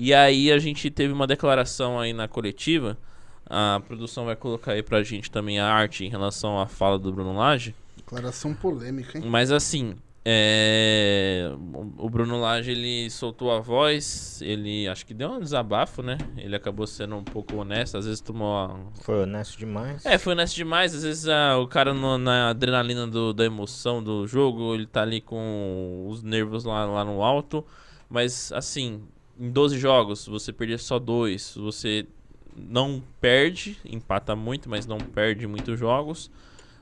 E aí a gente teve uma declaração aí na coletiva. A produção vai colocar aí pra gente também a arte em relação à fala do Bruno Lage. Declaração polêmica, hein? Mas assim, o Bruno Lage, ele soltou a voz, ele acho que deu um desabafo, né? Ele acabou sendo um pouco honesto, às vezes Foi honesto demais. foi honesto demais, às vezes o cara na adrenalina da emoção do jogo, ele tá ali com os nervos lá no alto, mas assim, em 12 jogos, você perder só 2, você não perde, empata muito, mas não perde muitos jogos.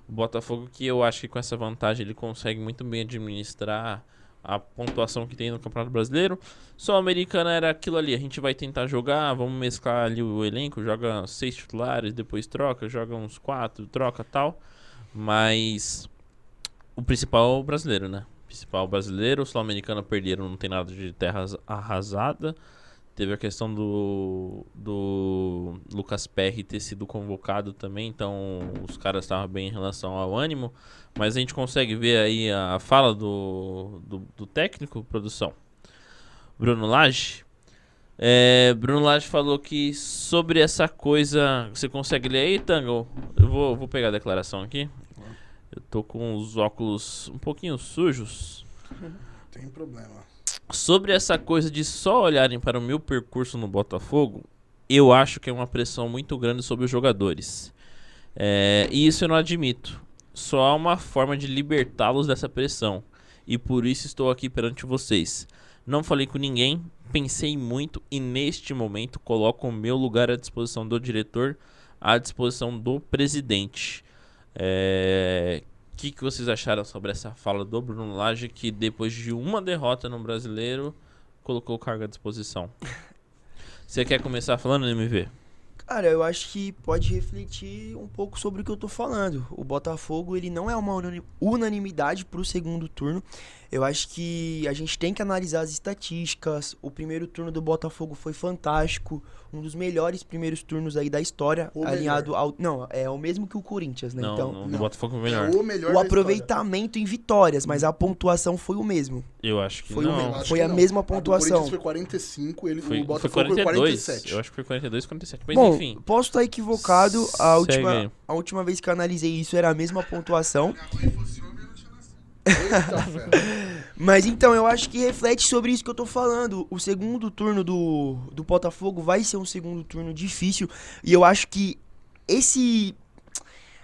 O Botafogo, que eu acho que com essa vantagem ele consegue muito bem administrar a pontuação que tem no Campeonato Brasileiro. Sul-Americana era aquilo ali, a gente vai tentar jogar, vamos mesclar ali o elenco, joga 6 titulares, depois troca, joga uns 4, troca tal. Mas o principal é o brasileiro, né? O principal brasileiro, o Sul-Americana perderam, não tem nada de terra arrasada. Teve a questão do Lucas Perry ter sido convocado também, então os caras estavam bem em relação ao ânimo. Mas a gente consegue ver aí a fala do técnico, produção, Bruno Lage. Bruno Lage falou que sobre essa coisa... Você consegue ler aí, Tango? Eu vou pegar a declaração aqui. Eu tô com os óculos um pouquinho sujos. Tem problema. Sobre essa coisa de só olharem para o meu percurso no Botafogo, eu acho que é uma pressão muito grande sobre os jogadores. E isso eu não admito. Só há uma forma de libertá-los dessa pressão. E por isso estou aqui perante vocês. Não falei com ninguém, pensei muito e neste momento coloco o meu lugar à disposição do diretor, à disposição do presidente. O que vocês acharam sobre essa fala do Bruno Lage, que depois de uma derrota no Brasileiro, colocou o cargo à disposição? Você quer começar falando, MV? Cara, eu acho que pode refletir um pouco sobre o que eu tô falando. O Botafogo, ele não é uma unanimidade pro segundo turno. Eu acho que a gente tem que analisar as estatísticas. O primeiro turno do Botafogo foi fantástico. Um dos melhores primeiros turnos aí da história. O alinhado ao... Não, é o mesmo que o Corinthians, né? Não, do Botafogo foi melhor. É o melhor O da aproveitamento em vitórias, mas a pontuação foi o mesmo. Eu acho que Foi não. Acho Foi que a não. mesma A do pontuação. Corinthians foi 45, o Foi Botafogo 42. foi 47. Eu acho que foi 42, 47. Mas Bom, enfim. posso estar equivocado. Segue. A última vez que eu analisei isso era a mesma pontuação. Eita, ferro. Mas então, eu acho que reflete sobre isso que eu tô falando. O segundo turno do Botafogo vai ser um segundo turno difícil. E eu acho que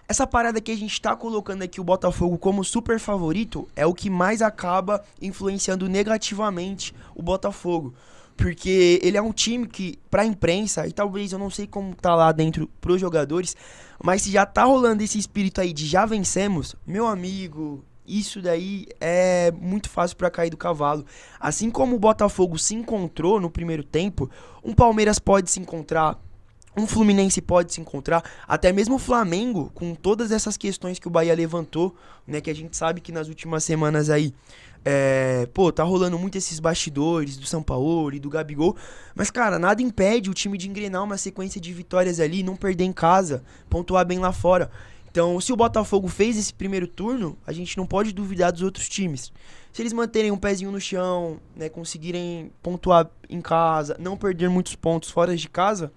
essa parada que a gente tá colocando aqui, o Botafogo como super favorito, é o que mais acaba influenciando negativamente o Botafogo. Porque ele é um time que, pra imprensa, e talvez eu não sei como tá lá dentro pros jogadores, mas se já tá rolando esse espírito aí de já vencemos, meu amigo, isso daí é muito fácil pra cair do cavalo. Assim como o Botafogo se encontrou no primeiro tempo, um Palmeiras pode se encontrar, um Fluminense pode se encontrar, até mesmo o Flamengo, com todas essas questões que o Bahia levantou, né, que a gente sabe que nas últimas semanas aí, tá rolando muito esses bastidores do Sampaoli, do Gabigol, mas cara, nada impede o time de engrenar uma sequência de vitórias ali, não perder em casa, pontuar bem lá fora. Então, se o Botafogo fez esse primeiro turno, a gente não pode duvidar dos outros times. Se eles manterem um pezinho no chão, né, conseguirem pontuar em casa, não perder muitos pontos fora de casa,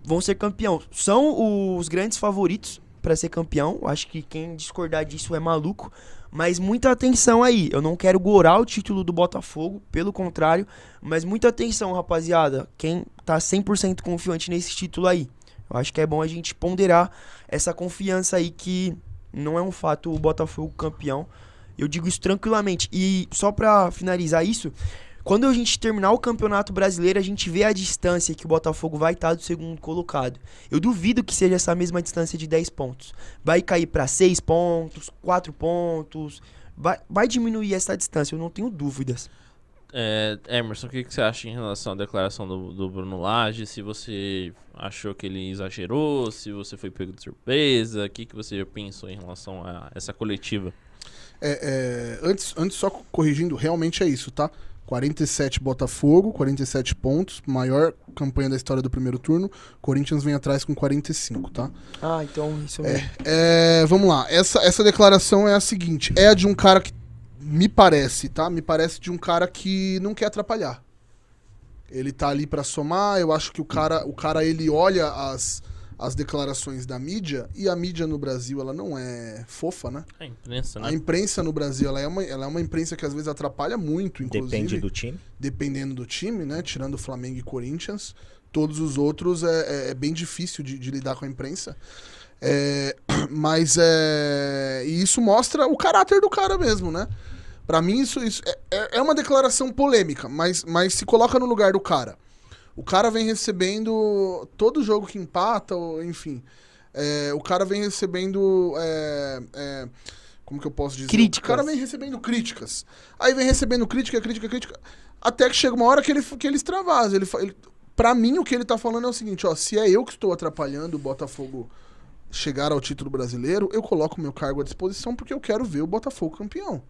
vão ser campeão. São os grandes favoritos para ser campeão. Acho que quem discordar disso é maluco. Mas muita atenção aí. Eu não quero gorar o título do Botafogo, pelo contrário. Mas muita atenção, rapaziada. Quem tá 100% confiante nesse título aí. Eu acho que é bom a gente ponderar essa confiança aí, que não é um fato o Botafogo campeão. Eu digo isso tranquilamente. E só pra finalizar isso, quando a gente terminar o Campeonato Brasileiro, a gente vê a distância que o Botafogo vai estar do segundo colocado. Eu duvido que seja essa mesma distância de 10 pontos. Vai cair pra 6 pontos, 4 pontos. Vai diminuir essa distância, eu não tenho dúvidas. Emerson, o que você acha em relação à declaração do Bruno Lage? Se você achou que ele exagerou, se você foi pego de surpresa, o que você pensou em relação a essa coletiva? Antes só corrigindo, realmente é isso, tá? 47 Botafogo, 47 pontos, maior campanha da história do primeiro turno. Corinthians vem atrás com 45, tá? Ah, então isso mesmo. Vamos lá, essa declaração é a seguinte, é a de um cara que me parece, tá? Me parece de um cara que não quer atrapalhar. Ele tá ali pra somar. Eu acho que o cara ele olha as declarações da mídia, e a mídia no Brasil, ela não é fofa, né? A imprensa, né? A imprensa no Brasil, ela é uma imprensa que às vezes atrapalha muito, inclusive. Depende do time. Dependendo do time, né? Tirando Flamengo e Corinthians. Todos os outros é bem difícil de lidar com a imprensa. Mas e isso mostra o caráter do cara mesmo, né? Pra mim, isso é uma declaração polêmica, mas se coloca no lugar do cara. O cara vem recebendo todo jogo que empata, ou, enfim. O cara vem recebendo. Como que eu posso dizer? Críticas. O cara vem recebendo críticas. Aí vem recebendo crítica. Até que chega uma hora que ele extravasa. Pra mim, o que ele tá falando é o seguinte: ó, se é eu que estou atrapalhando o Botafogo chegar ao título brasileiro, eu coloco meu cargo à disposição porque eu quero ver o Botafogo campeão.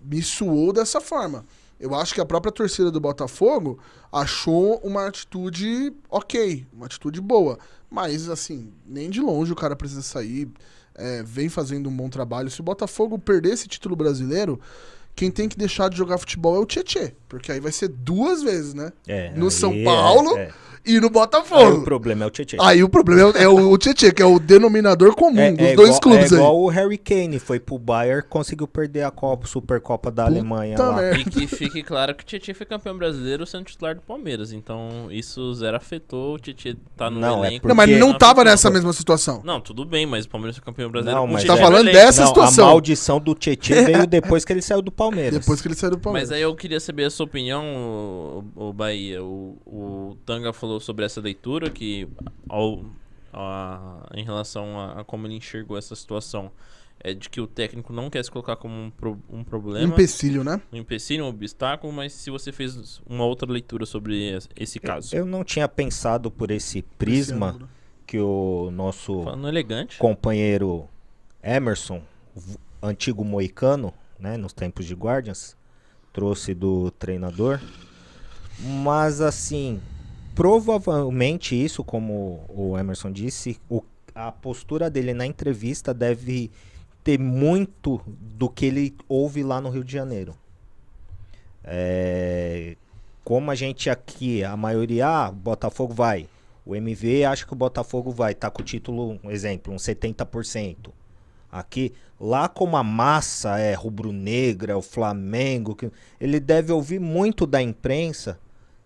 Me suou dessa forma. Eu acho que a própria torcida do Botafogo achou uma atitude ok, uma atitude boa. Mas, assim, nem de longe o cara precisa sair. Vem fazendo um bom trabalho. Se o Botafogo perder esse título brasileiro, quem tem que deixar de jogar futebol é o Tietê. Porque aí vai ser 2 vezes, né? No São Paulo e no Botafogo. Aí o problema é o Tietê. Aí o problema é o Tietê, que é o denominador comum dos dois clubes aí. É igual o Harry Kane, foi pro Bayern, conseguiu perder a Supercopa da Alemanha lá. merda. E que fique claro que o Tietê foi campeão brasileiro sendo titular do Palmeiras. Então isso zero afetou. O Tietê tá no elenco. Não, mas não tava nessa mesma situação. Não, tudo bem, mas o Palmeiras foi campeão brasileiro. Não, mas tá falando dessa situação. A maldição do Tietê veio depois que ele saiu do Palmeiras. Depois que ele saiu do Palmeiras. Mas aí eu queria saber a sua opinião, o Bahia. O Tanga falou sobre essa leitura, que em relação a como ele enxergou essa situação, é de que o técnico não quer se colocar como um problema. Um empecilho, né? Um empecilho, um obstáculo, mas se você fez uma outra leitura sobre esse caso. Eu não tinha pensado por esse prisma que o nosso Falando elegante. companheiro Emerson, antigo moicano, né, nos tempos de Guardians, trouxe do treinador. Mas assim, provavelmente isso, como o Emerson disse, a postura dele na entrevista deve ter muito do que ele ouve lá no Rio de Janeiro. Como a gente aqui, a maioria, Botafogo vai. O MV acha que o Botafogo vai, tá com o título, um exemplo, uns 70%. Aqui, lá como a massa é rubro-negra, o Flamengo, ele deve ouvir muito da imprensa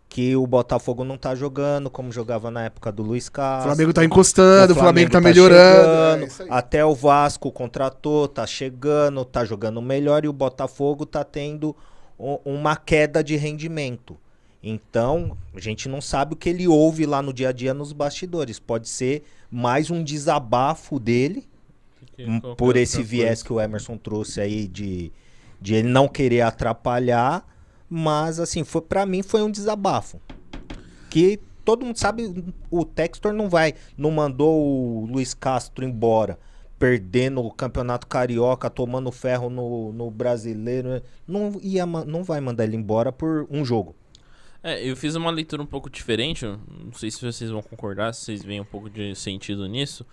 que o Botafogo não tá jogando como jogava na época do Luiz Castro. O Flamengo tá encostando, o Flamengo tá melhorando. Chegando, até o Vasco contratou, tá chegando, tá jogando melhor, e o Botafogo tá tendo uma queda de rendimento. Então, a gente não sabe o que ele ouve lá no dia a dia nos bastidores. Pode ser mais um desabafo dele, por esse viés que o Emerson trouxe aí de ele não querer atrapalhar. Mas, assim, pra mim foi um desabafo. Que todo mundo sabe, o Textor não mandou o Luiz Castro embora, perdendo o Campeonato Carioca, tomando ferro no Brasileiro. Não vai mandar ele embora por um jogo. Eu fiz uma leitura um pouco diferente, não sei se vocês vão concordar, se vocês veem um pouco de sentido nisso.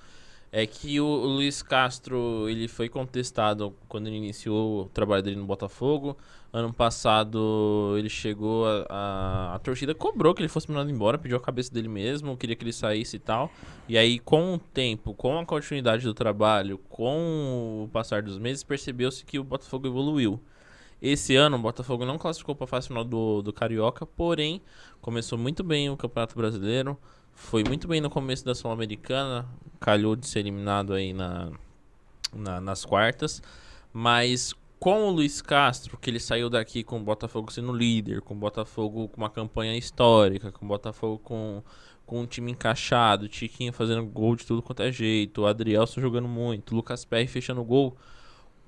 É que o Luiz Castro, ele foi contestado quando ele iniciou o trabalho dele no Botafogo. Ano passado ele chegou, a torcida cobrou que ele fosse mandado embora, pediu a cabeça dele mesmo, queria que ele saísse e tal. E aí, com o tempo, com a continuidade do trabalho, com o passar dos meses, percebeu-se que o Botafogo evoluiu. Esse ano o Botafogo não classificou para a fase final do Carioca, porém começou muito bem o Campeonato Brasileiro, foi muito bem no começo da Sul-Americana, calhou de ser eliminado aí nas quartas, mas com o Luiz Castro, que ele saiu daqui com o Botafogo sendo líder, com o Botafogo com uma campanha histórica, com o Botafogo com um time encaixado, o Tiquinho fazendo gol de tudo quanto é jeito, o Adrielson jogando muito, o Lucas Perry fechando gol.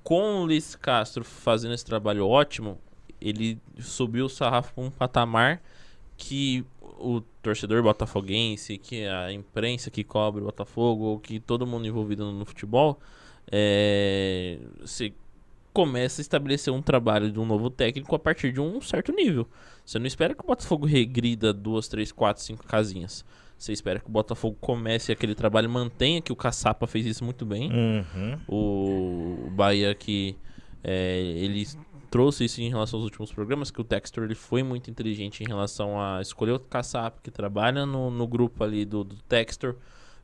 Com o Luiz Castro fazendo esse trabalho ótimo, ele subiu o sarrafo para um patamar que o torcedor botafoguense, que a imprensa que cobre o Botafogo, que todo mundo envolvido no futebol, se começa a estabelecer um trabalho de um novo técnico a partir de um certo nível. Você não espera que o Botafogo regrida 2, 3, 4, 5 casinhas. Você espera que o Botafogo comece aquele trabalho, mantenha, que o Caçapa fez isso muito bem. O Bahia que ele trouxe isso em relação aos últimos programas, que o Textor ele foi muito inteligente em relação a escolher o Kassab, que trabalha no grupo ali do Textor,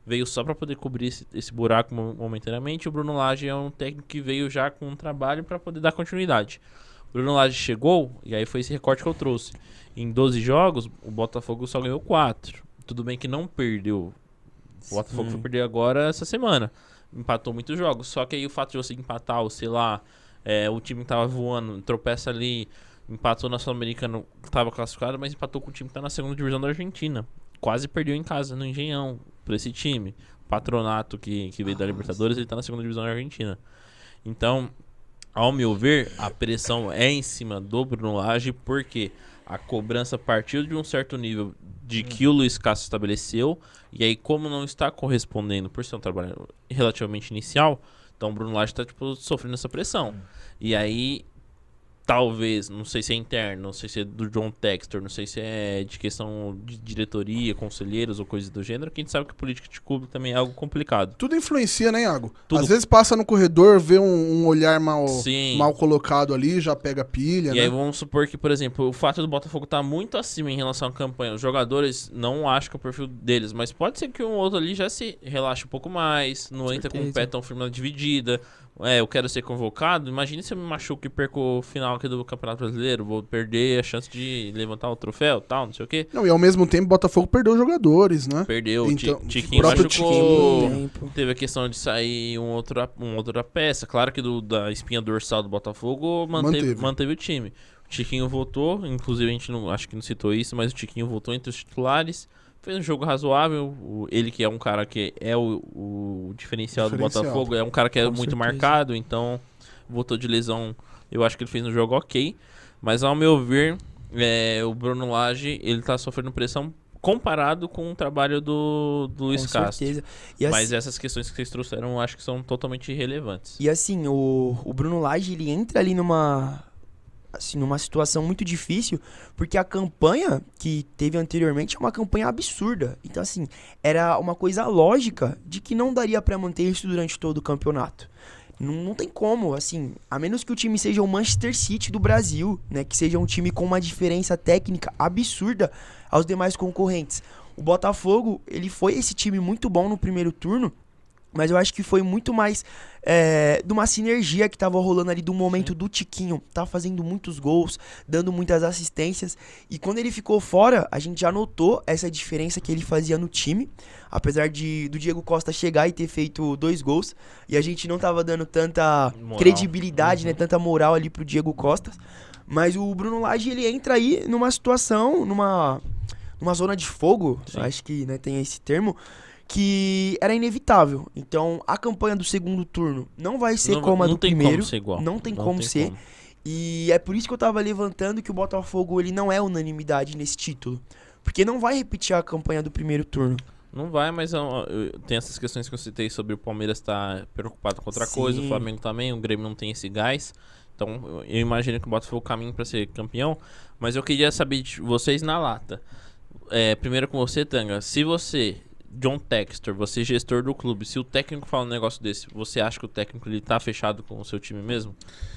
veio só para poder cobrir esse buraco momentaneamente. O Bruno Lage é um técnico que veio já com um trabalho para poder dar continuidade. O Bruno Lage chegou, e aí foi esse recorte que eu trouxe. Em 12 jogos, o Botafogo só ganhou 4. Tudo bem que não perdeu. O Botafogo foi perder agora essa semana. Empatou muitos jogos. Só que aí o fato de você empatar, ou sei lá, o time que tava voando, tropeça ali, empatou na Sul-Americana, tava classificado, mas empatou com o time que tá na segunda divisão da Argentina. Quase perdeu em casa, no Engenhão, pra esse time. Patronato que veio da Libertadores, ele tá na segunda divisão da Argentina. Então, ao meu ver, a pressão é em cima do Bruno Lage, porque a cobrança partiu de um certo nível de que o Luiz Castro estabeleceu, e aí como não está correspondendo por ser um trabalho relativamente inicial, então o Bruno Lage está sofrendo essa pressão. E aí, talvez, não sei se é interno, não sei se é do John Textor, não sei se é de questão de diretoria, conselheiros ou coisas do gênero, que a gente sabe que política de clube também é algo complicado. Tudo influencia, né, Iago? Tudo. Às vezes passa no corredor, vê um olhar mal colocado ali, já pega pilha, e né? aí vamos supor que, por exemplo, o fato do Botafogo estar muito acima em relação à campanha, os jogadores não acham que é o perfil deles, mas pode ser que um outro ali já se relaxe um pouco mais, não entra com o pé tão firme na dividida. Eu quero ser convocado. Imagine se eu me machuco e perco o final aqui do Campeonato Brasileiro. Vou perder a chance de levantar o troféu, tal, não sei o quê. Não, e ao mesmo tempo o Botafogo perdeu jogadores, né? Perdeu, então, Tiquinho próprio machucou. Tiquinho. Teve a questão de sair um outra peça. Claro que da espinha dorsal do Botafogo manteve o time. O Tiquinho voltou, inclusive a gente acho que não citou isso, mas o Tiquinho voltou entre os titulares. Fez um jogo razoável. Ele que é um cara que é o diferencial do Botafogo, é um cara que é muito marcado, então voltou de lesão. Eu acho que ele fez um jogo ok. Mas ao meu ver, o Bruno Lage, ele tá sofrendo pressão comparado com o trabalho do Luiz Castro. E mas assim, essas questões que vocês trouxeram, eu acho que são totalmente irrelevantes. E assim, o Bruno Lage, ele entra ali numa situação muito difícil, porque a campanha que teve anteriormente é uma campanha absurda. Então, assim, era uma coisa lógica de que não daria pra manter isso durante todo o campeonato. Não tem como, assim, a menos que o time seja o Manchester City do Brasil, né, que seja um time com uma diferença técnica absurda aos demais concorrentes. O Botafogo, ele foi esse time muito bom no primeiro turno, mas eu acho que foi muito mais de uma sinergia que tava rolando ali do momento do Tiquinho. Tá fazendo muitos gols, dando muitas assistências. E quando ele ficou fora, a gente já notou essa diferença que ele fazia no time. Apesar do Diego Costa chegar e ter feito 2 gols. E a gente não tava dando tanta credibilidade, né, tanta moral ali pro Diego Costa. Mas o Bruno Lage, ele entra aí numa situação, numa zona de fogo. Acho que, né, tem esse termo. Que era inevitável. Então, a campanha do segundo turno não vai ser como a do primeiro. Não tem como ser igual. Não tem como ser. E é por isso que eu tava levantando que o Botafogo, ele não é unanimidade nesse título. Porque não vai repetir a campanha do primeiro turno. Não vai, mas tem essas questões que eu citei sobre o Palmeiras estar preocupado com outra coisa, o Flamengo também, o Grêmio não tem esse gás. Então, eu imagino que o Botafogo caminha para ser campeão. Mas eu queria saber de vocês na lata. Primeiro com você, Tanga. Se você... John Textor, você gestor do clube, se o técnico fala um negócio desse, você acha que o técnico ele tá fechado com o seu time mesmo?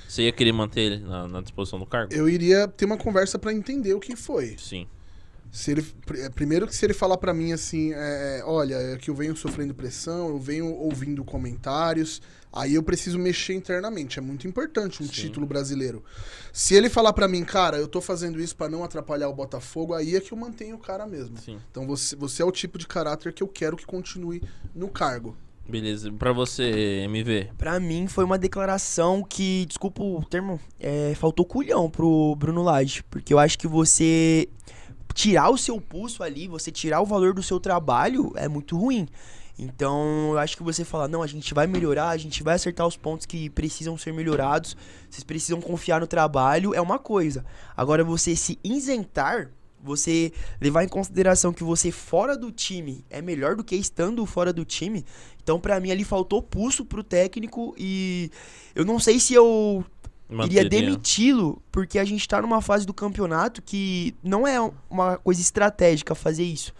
Você ia querer manter ele na disposição do cargo? Eu iria ter uma conversa pra entender o que foi. Sim. Primeiro que se ele falar pra mim assim, olha, é que eu venho sofrendo pressão, eu venho ouvindo comentários, aí eu preciso mexer internamente. É muito importante um título brasileiro. Se ele falar pra mim, cara, eu tô fazendo isso pra não atrapalhar o Botafogo, aí é que eu mantenho o cara mesmo. Sim. Então você é o tipo de caráter que eu quero que continue no cargo. Beleza. Pra você, MV? Pra mim foi uma declaração que, desculpa o termo, faltou culhão pro Bruno Lage. Porque eu acho que você tirar o seu pulso ali, você tirar o valor do seu trabalho é muito ruim. Então, eu acho que você fala, não, a gente vai melhorar, a gente vai acertar os pontos que precisam ser melhorados, vocês precisam confiar no trabalho, é uma coisa. Agora, você se isentar, você levar em consideração que você fora do time é melhor do que estando fora do time, então, pra mim, ali faltou pulso pro técnico e eu não sei se eu iria demiti-lo, porque a gente tá numa fase do campeonato que não é uma coisa estratégica fazer isso.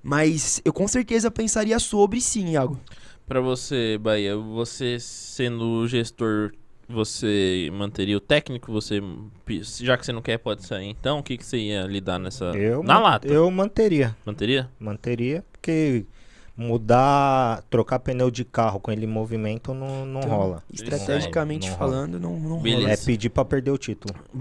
Mas eu com certeza pensaria sobre sim, Iago. Pra você, Bahia, você sendo gestor você manteria o técnico? Você, já que você não quer, pode sair. Então, o que você ia lidar nessa... Na lata. Eu manteria. Manteria? Manteria, porque trocar pneu de carro com ele em movimento não Então, rola. Estrategicamente Não rola. falando, não rola. Beleza. É pedir pra perder o título.